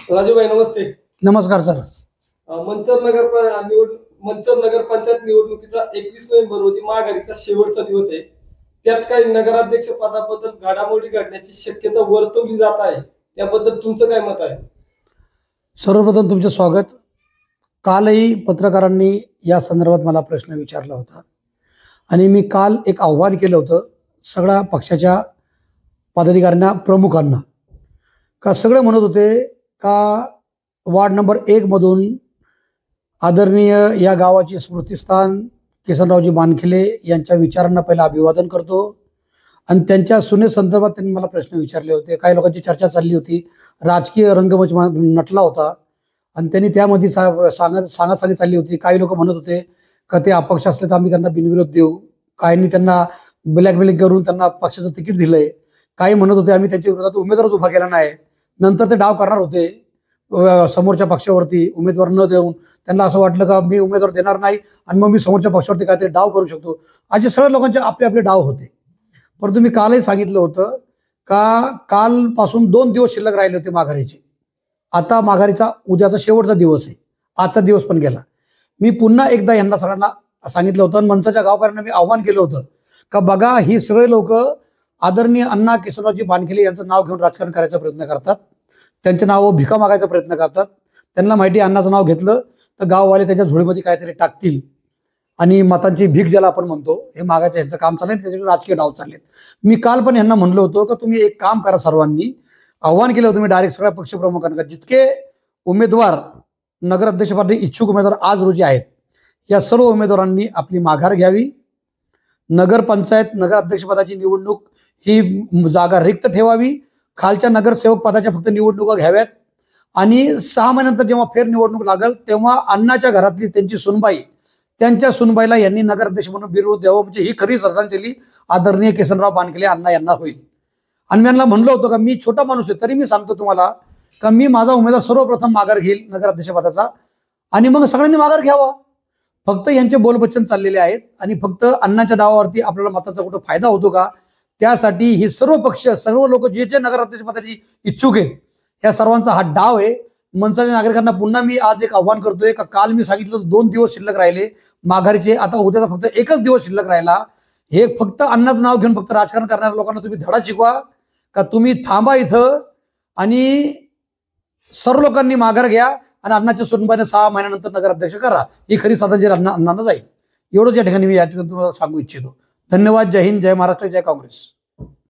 राजूभाई नमस्ते. नमस्कार सर. मंचर नगर पंचायत निवडणुकीचा 21 नोव्हेंबर रोजी महाआघाडीचा शेवटचा दिवस आहे. त्यात काही नगराध्यक्ष पदाबद्दल घडामोडी घडण्याची शक्यता वर्तवली जात आहे. त्याबद्दल तुमचं काय मत आहे? सर्वप्रथम तुमचे स्वागत. कालही पत्रकारांनी या संदर्भात मला प्रश्न विचारला होता आणि मी काल एक आव्हान केलं होतं सगळ्या पक्षाच्या पदाधिकाऱ्यांना, प्रमुखांना, का सगळे म्हणत होते का वार्ड नंबर 1 मधून आदरणीय या गावाची स्मृतिस्थान किसनरावजी बानखिले यांच्या विचारांना पहिला अभिवादन करतो. आणि त्यांच्या सुनेसंदर्भात त्यांनी मला प्रश्न विचारले होते. काही लोकांची चर्चा चालली होती, राजकीय रंगमंच नटला होता आणि त्यांनी त्यामध्ये सांगासांगी चालली होती. काही लोक म्हणत होते का ते अपक्ष असले तर आम्ही त्यांना बिनविरोध देऊ, काहींनी त्यांना ब्लॅकमेलिंग करून त्यांना पक्षाचं तिकीट दिलंय, काही म्हणत होते आम्ही त्यांच्या विरोधात उमेदवारच उभा केला नाही. नंतर ते डाव करणार होते समोरच्या पक्षावरती उमेदवार न देऊन. त्यांना असं वाटलं का मी उमेदवार देणार नाही आणि मग मी समोरच्या पक्षावरती काहीतरी डाव करू शकतो. असे सगळ्या लोकांचे आपले आपले डाव होते. परंतु मी कालही सांगितलं होतं का कालपासून 2 दिवस शिल्लक राहिले होते माघारीचे. आता माघारीचा उद्याचा शेवटचा दिवस आहे, आजचा दिवस पण गेला. मी पुन्हा एकदा यांना सगळ्यांना सांगितलं होतं आणि मंचाच्या गावकऱ्यांना मी आव्हान केलं होतं का बघा, ही सगळे लोक आदरणीय अण्णा किसनरावजी बानखिले यांचं नाव घेऊन राजकारण करायचा प्रयत्न करतात, त्यांचे नाव भिका मागायचा प्रयत्न करतात. त्यांना माहिती अण्णाचं नाव घेतलं तर गाववाले त्याच्या झोळीमध्ये काहीतरी टाकतील आणि मतांची भीक ज्याला आपण म्हणतो हे मागायचं यांचं काम चाललंय, त्याच्याकडे राजकीय डाव चाललेत. मी काल पण यांना म्हणलो होतो का तुम्ही एक काम करा, सर्वांनी आव्हान केलं होतं मी डायरेक्ट सगळ्या पक्षप्रमुखांना, जितके उमेदवार नगराध्यक्षपदी इच्छुक उमेदवार आज रोजी आहेत या सर्व उमेदवारांनी आपली माघार घ्यावी. नगरपंचायत नगराध्यक्षपदाची निवडणूक ही जागा रिक्त ठेवावी. खालच्या नगरसेवक पदाच्या फक्त निवडणुका घ्याव्यात आणि 6 महिन्यानंतर जेव्हा फेर निवडणूक लागेल तेव्हा अण्णाच्या घरातली त्यांची सुनबाई, त्यांच्या सुनबाईला यांनी नगराध्यक्ष म्हणून बिरुद द्यावं. म्हणजे ही खरी श्रद्धांजली आदरणीय किसनराव बानखिले अण्णा यांना होईल. आणि मी यांना म्हणलं होतं का मी छोटा माणूस आहे तरी मी सांगतो तुम्हाला का मी माझा उमेदवार सर्वप्रथम माघार घेईल नगराध्यक्ष पदाचा आणि मग सगळ्यांनी माघार घ्यावा. फक्त यांचे बोलबच्चन चाललेले आहेत आणि फक्त अण्णाच्या नावावरती आपल्याला मताचा कुठं फायदा होतो का, त्यासाठी ही सर्व पक्ष, सर्व लोक जे जे नगराध्यक्ष पदाची इच्छुक आहेत या सर्वांचा हा डाव आहे. मंचाच्या नागरिकांना पुन्हा मी आज एक आव्हान करतोय का काल मी सांगितलं 2 दिवस शिल्लक राहिले माघारीचे, आता उद्याचा फक्त 1च दिवस शिल्लक राहिला. हे फक्त अण्णाचं नाव घेऊन फक्त राजकारण करणाऱ्या लोकांना तुम्ही धडा शिकवा का तुम्ही थांबा इथं आणि सर्व लोकांनी माघार घ्या आणि अण्णाच्या सुनबाईने 6 महिन्यानंतर नगराध्यक्ष करा. ही खरी श्रद्धांजली अण्णांना जाईल. एवढंच या ठिकाणी मी या ठिकाणी तुम्हाला सांगू इच्छितो. धन्यवाद. जय हिंद, जय महाराष्ट्र, जय काँग्रेस.